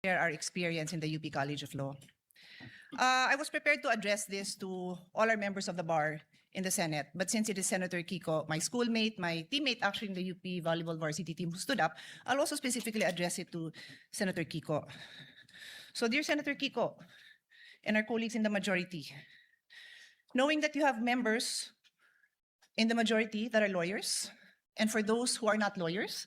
share our experience in the UP College of Law. I was prepared to address this to all our members of the bar in the Senate, but since it is Senator Kiko, my schoolmate, my teammate actually in the UP Volleyball Varsity team who stood up, I'll also specifically address it to Senator Kiko. So dear Senator Kiko and our colleagues in the majority, knowing that you have members in the majority that are lawyers, and for those who are not lawyers,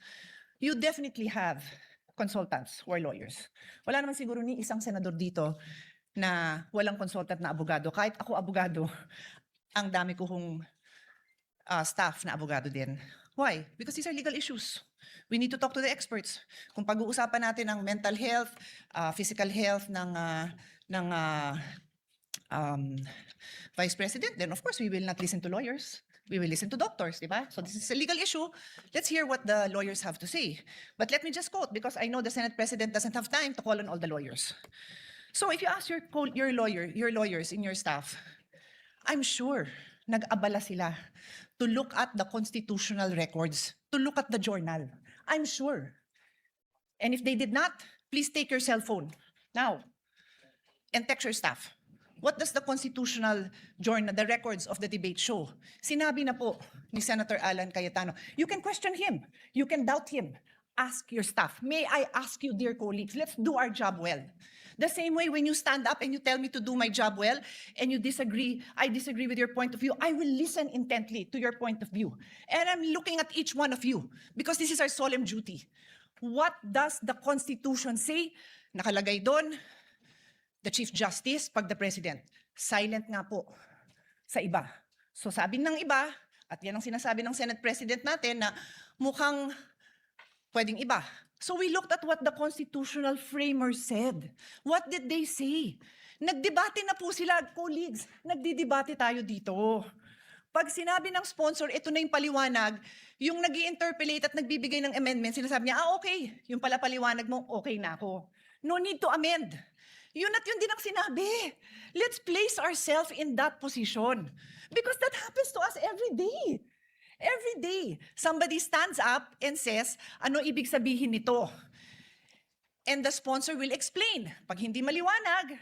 you definitely have consultants who are lawyers. Wala naman siguro ni isang senador dito na walang consultant na abogado. Kahit ako abogado, ang dami ko hong staff na abogado din. Why? Because these are legal issues. We need to talk to the experts. Kung pag-uusapan natin ang mental health, physical health ng Vice President, then of course we will not listen to lawyers. We will listen to doctors, di ba? So this is a legal issue. Let's hear what the lawyers have to say. But let me just quote, because I know the Senate President doesn't have time to call on all the lawyers. So if you ask your lawyers in your staff, I'm sure nag-abala sila to look at the constitutional records, to look at the journal. I'm sure. And if they did not, please take your cell phone now and text your staff. What does the constitutional journal, the records of the debate show? Sinabi na po ni Senator Alan Cayetano, you can question him, you can doubt him. Ask your staff. May I ask you, dear colleagues, let's do our job well. The same way when you stand up and you tell me to do my job well and you disagree, I disagree with your point of view, I will listen intently to your point of view. And I'm looking at each one of you because this is our solemn duty. What does the Constitution say? Nakalagay doon, the Chief Justice, pag the President. Silent nga po sa iba. So sabi ng iba, at yan ang sinasabi ng Senate President natin na mukhang pwedeng iba. So we looked at what the constitutional framers said. What did they say? Nagdebate na po sila, colleagues. Nagdidebate tayo dito. Pag sinabi ng sponsor, ito na yung paliwanag, yung nag-i-interpolate at nagbibigay ng amendment, sinasabi niya, okay, yung pala paliwanag mo, okay na ako. No need to amend. Yun at yun din ang sinabi. Let's place ourselves in that position. Because that happens to us every day. Every day, somebody stands up and says, ano ibig sabihin nito? And the sponsor will explain. Pag hindi maliwanag,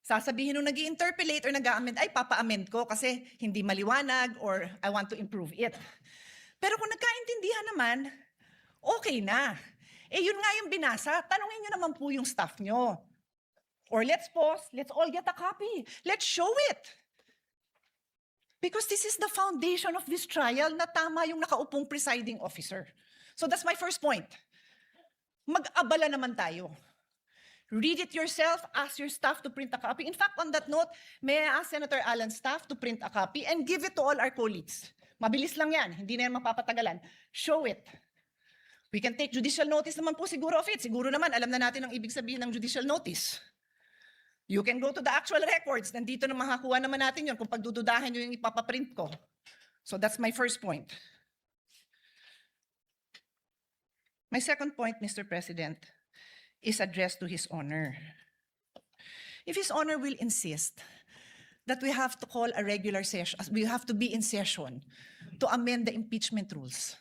sasabihin nung nag-i-interpolate or nag-a-amend, ay papa-amend ko kasi hindi maliwanag or I want to improve it. Pero kung nagkaintindihan naman, okay na. Eh yun nga yung binasa, tanungin nyo naman po yung staff nyo. Or let's pause, let's all get a copy. Let's show it. Because this is the foundation of this trial na tama yung nakaupong presiding officer. So that's my first point. Mag-abala naman tayo. Read it yourself, ask your staff to print a copy. In fact, on that note, may I ask Senator Alan's staff to print a copy and give it to all our colleagues. Mabilis lang yan, hindi na yan mapapatagalan. Show it. We can take judicial notice naman po siguro of it. Siguro naman, alam na natin ang ibig sabihin ng judicial notice. You can go to the actual records. Nandito na makakuha naman natin yun kung pagdududahan nyo yung ipapaprint ko. So that's my first point. My second point, Mr. President, is addressed to His Honor. If His Honor will insist that we have to call a regular session, we have to be in session to amend the impeachment rules,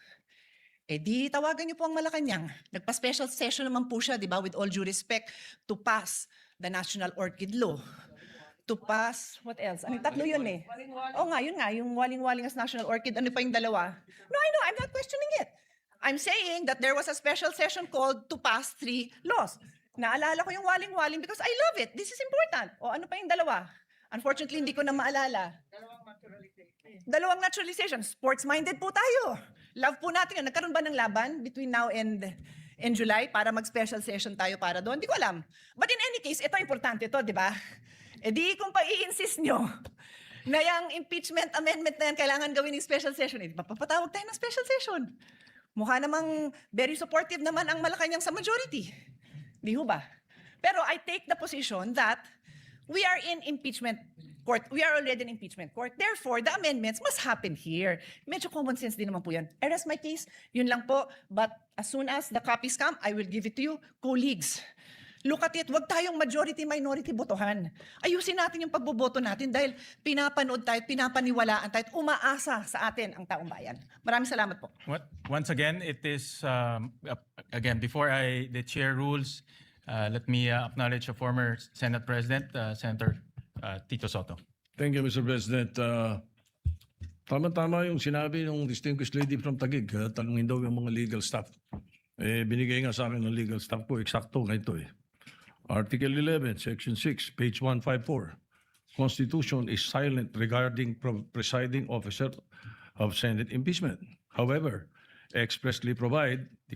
eh di tawagan niyo po ang Malacanang. Nagpa-special session naman po siya, di ba, with all due respect, to pass the National Orchid Law. To pass, what else? Ano, tatlo yun eh. Oo nga, yun nga, yung waling-waling as National Orchid, ano pa yung dalawa? No, I know, I'm not questioning it. I'm saying that there was a special session called to pass 3 laws. Naalala ko yung waling-waling because I love it. This is important. O ano pa yung dalawa? Unfortunately, hindi ko na maalala. Dalawang naturalization. Sports-minded po tayo. Love po natin yun. Nagkaroon ba ng laban between now and July para mag-special session tayo para doon? Hindi ko alam. But in any case, ito importante ito, di ba? E di kung pa-i-insist nyo na yung impeachment amendment na yan kailangan gawin ng special session, eh, papatawag tayo ng special session. Mukha namang very supportive naman ang Malacanang sa majority. Di ho ba? Pero I take the position that we are in impeachment court. We are already in impeachment court. Therefore, the amendments must happen here. Medyo common sense din naman po yan. I rest my case. Yun lang po. But as soon as the copies come, I will give it to you. Colleagues, look at it. Huwag tayong majority-minority botohan. Ayusin natin yung pagboboto natin dahil pinapanood tayo, pinapaniwalaan tayo, at umaasa sa atin ang taong bayan. Maraming salamat po. Once again, it is, again, before the chair rules, Let me acknowledge a former Senate President, Senator Tito Soto. Thank you, Mr. President. Tama-tama yung sinabi ng distinguished lady from Taguig. Tanungin daw yung mga legal staff. Binigay nga sa akin ng legal staff ko, eksakto nga ito eh. Article 11, Section 6, page 154. Constitution is silent regarding presiding officer of Senate impeachment. However, the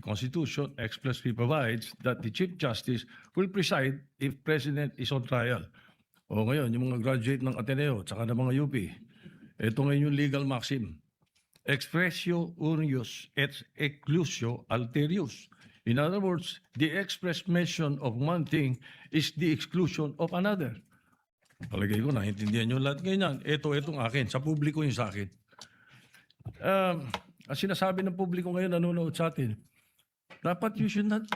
Constitution expressly provides that the Chief Justice will preside if President is on trial. O ngayon, yung mga graduate ng Ateneo, tsaka ng mga UP, ito ngayon yung legal maxim. Expressio unius et exclusio alterius. In other words, the express mention of one thing is the exclusion of another. Palagay ko, naintindihan nyo lahat ganyan. Itong akin, sa publiko yung sa akin. Ang sinasabi ng publiko ngayon, nanonood sa atin, dapat you should not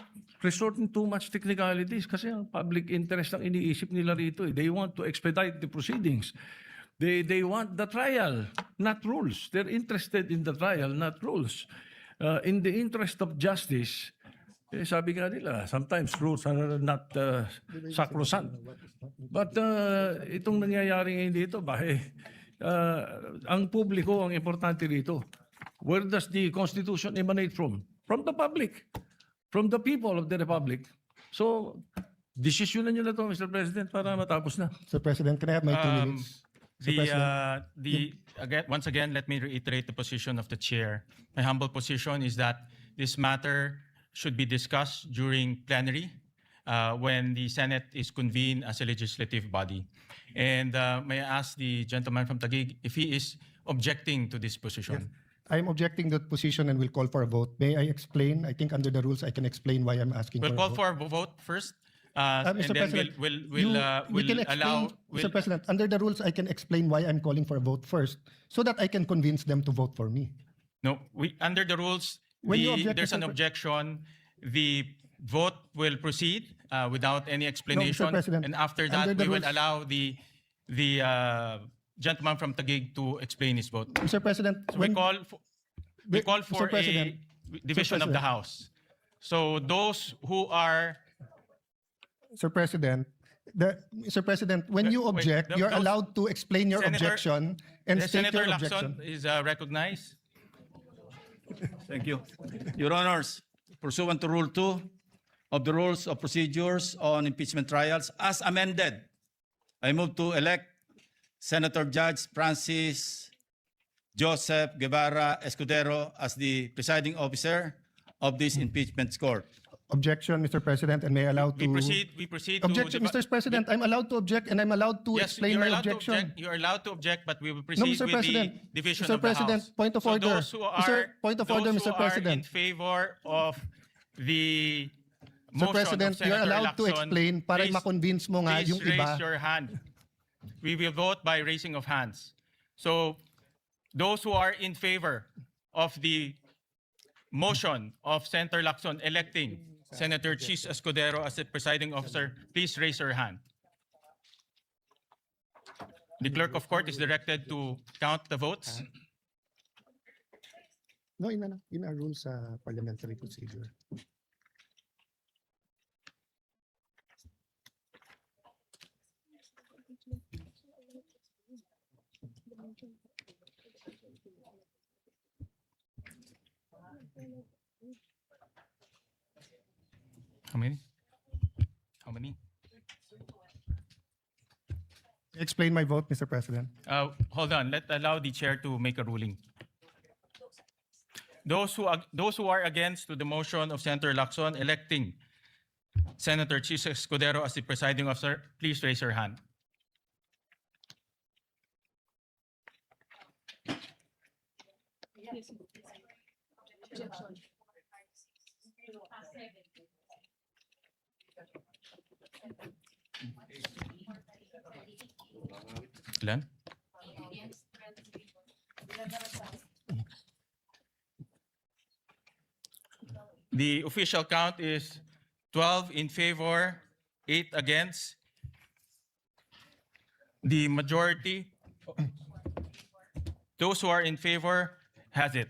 resort in too much technicalities kasi ang public interest ang iniisip nila rito. They want to expedite the proceedings. They want the trial, not rules. They're interested in the trial, not rules. In the interest of justice, sabi nga nila, sometimes rules are not sacrosanct. But itong nangyayari ngayon dito, ang publiko ang importante rito. Where does the Constitution emanate from? From the public. From the people of the Republic. So, desisyonan nyo na to, Mr. President, para matapos na. Sir President, can I have my 2 minutes? Once again, let me reiterate the position of the chair. My humble position is that this matter should be discussed during plenary when the Senate is convened as a legislative body. And may I ask the gentleman from Taguig if he is objecting to this position? I am objecting that position and will call for a vote. May I explain? I think under the rules, I can explain why I'm asking We'll for a call vote. for a vote first. And Mr. then President, we'll can allow. explain, Mr. President, under the rules, I can explain why I'm calling for a vote first so that I can convince them to vote for me. No, under the rules, When you object, there's Mr. an objection. The vote will proceed without any explanation. President, And after under that, the we will rules- allow the gentleman from Taguig to explain his vote. Mr. President, So we call Mr. for a President, division of the President. House. So those who are Sir President, Mr. President, when you Wait, object, you're those- allowed to explain your Senator- objection and state Senator your Lacson objection. is recognized. Thank you. Your Honors, pursuant to Rule 2 of the Rules of Procedures on Impeachment Trials, as amended, I move to elect Senator Judge Francis Joseph Guevara Escudero as the presiding officer of this impeachment court. Objection, Mr. President, and may I allow to... We proceed to... Objection, Mr. President, I'm allowed to object and I'm allowed to Yes, explain you're my allowed to objection. object. You're allowed to object, but we will No, proceed Mr. with President. the division Mr. of the President, House. point of So order. those who are, Point of order, those Mr. who President. are in favor of the Mr. motion President, of Senator you're allowed to Lacson, explain para please- ma-convince mo nga please yung iba. raise your hand. We will vote by raising of hands. So those who are in favor of the motion of Senator Lacson electing Senator Chis Escudero as the presiding officer, please raise your hand. The clerk of court is directed to count the votes. No, in our rules sa parliamentary procedure. How many? How many? Explain my vote, Mr. President. Hold on. Allow the chair to make a ruling. Those who are against to the motion of Senator Lacson electing Senator Chis Escudero as the presiding officer, please raise your hand. Ilan? The official count is 12 in favor, 8 against. The majority, those who are in favor, has it.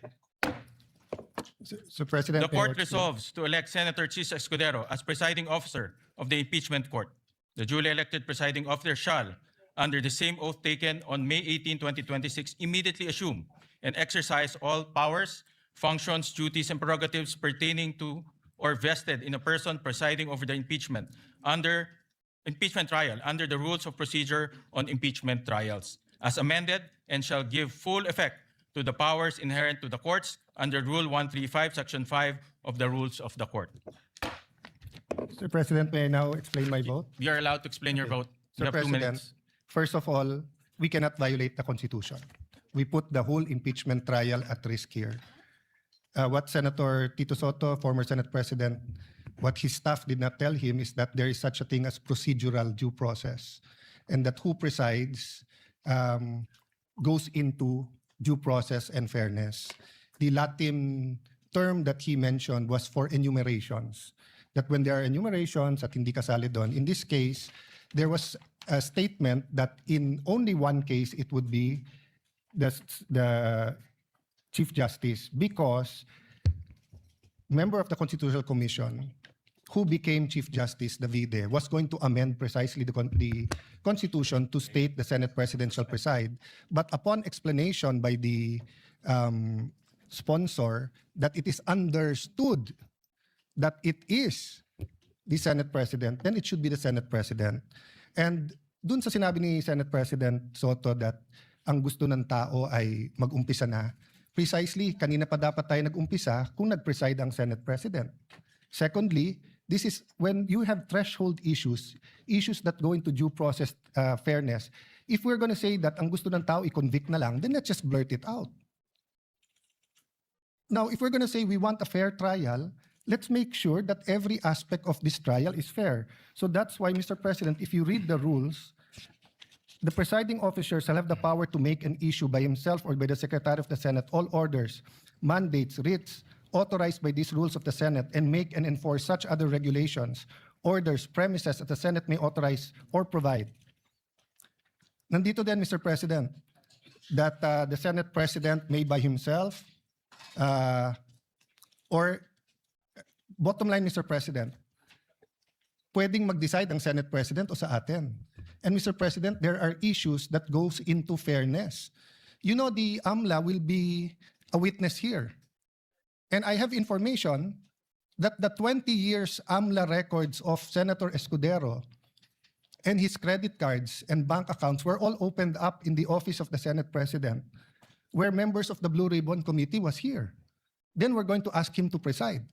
So, President, The may I court explain? resolves to elect Senator Chis Escudero as presiding officer of the impeachment court. The duly elected presiding officer shall, under the same oath taken on May 18, 2026, immediately assume and exercise all powers, functions, duties, and prerogatives pertaining to or vested in a person presiding over the impeachment trial under the rules of procedure on impeachment trials, as amended, and shall give full effect to the powers inherent to the courts under Rule 135, Section 5 of the Rules of the Court. Mr. President, may I now explain my vote? You are allowed to explain your vote. You Mr. have 2 President, minutes. first of all, we cannot violate the Constitution. We put the whole impeachment trial at risk here. What Senator Tito Soto, former Senate President, what his staff did not tell him is that there is such a thing as procedural due process, and that who presides goes into due process and fairness. The Latin term that he mentioned was for enumerations, that when there are enumerations at hindi kasali doon, in this case, there was a statement that in only one case it would be the Chief Justice, because member of the Constitutional Commission who became Chief Justice, Davide, was going to amend precisely the Constitution to state the Senate President shall preside. But upon explanation by the sponsor that it is understood that it is the Senate President, then it should be the Senate President. And dun sa sinabi ni Senate President Soto that ang gusto ng tao ay mag-umpisa na, precisely, kanina pa dapat tayo nag-umpisa kung nag-preside ang Senate President. Secondly, this is when you have threshold issues, issues that go into due process fairness. If we're going to say that ang gusto ng tao i-convict na lang, then let's just blurt it out. Now, if we're going to say we want a fair trial, let's make sure that every aspect of this trial is fair. So that's why, Mr. President, if you read the rules, the presiding officer shall have the power to make an issue by himself or by the Secretary of the Senate all orders, mandates, writs, authorized by these rules of the Senate, and make and enforce such other regulations, orders, premises that the Senate may authorize or provide. Nandito din, Mr. President, that the Senate President may by himself or bottom line, Mr. President, pwedeng mag-decide ang Senate President o sa atin. And Mr. President, there are issues that goes into fairness. You know, the AMLA will be a witness here. And I have information that the 20 years AMLA records of Senator Escudero and his credit cards and bank accounts were all opened up in the office of the Senate President, where members of the Blue Ribbon Committee was here. Then we're going to ask him to preside.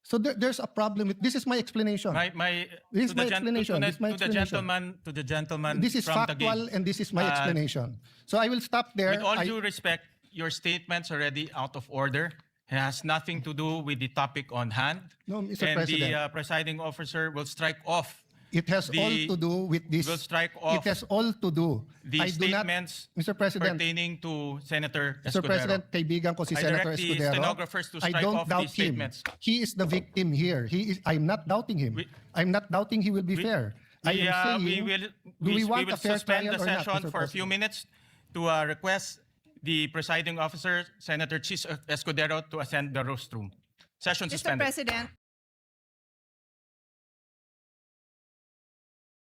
So there's a problem with, this is my explanation. This is my explanation. This is my explanation. To the gentleman This is from factual Taguig. and this is my explanation. So I will stop there. With all due respect, your statement's already out of order. It has nothing to do with the topic on hand. No, Mr. And President. the presiding officer will strike off It has all to do with this. will strike It off has all to do. the I do not, statements Mr. President, pertaining to Senator Mr. Escudero. President, kaibigan ko si I Senator direct the Escudero. stenographers to I strike don't off doubt these him. statements. He is the victim here. I'm not doubting him. I'm not doubting he will be fair. I am saying, We want will a fair suspend trial the or not, session Mr. for a few President? minutes to request the presiding officer, Senator Chis Escudero, to ascend the rostrum. Session Mr. suspended. President,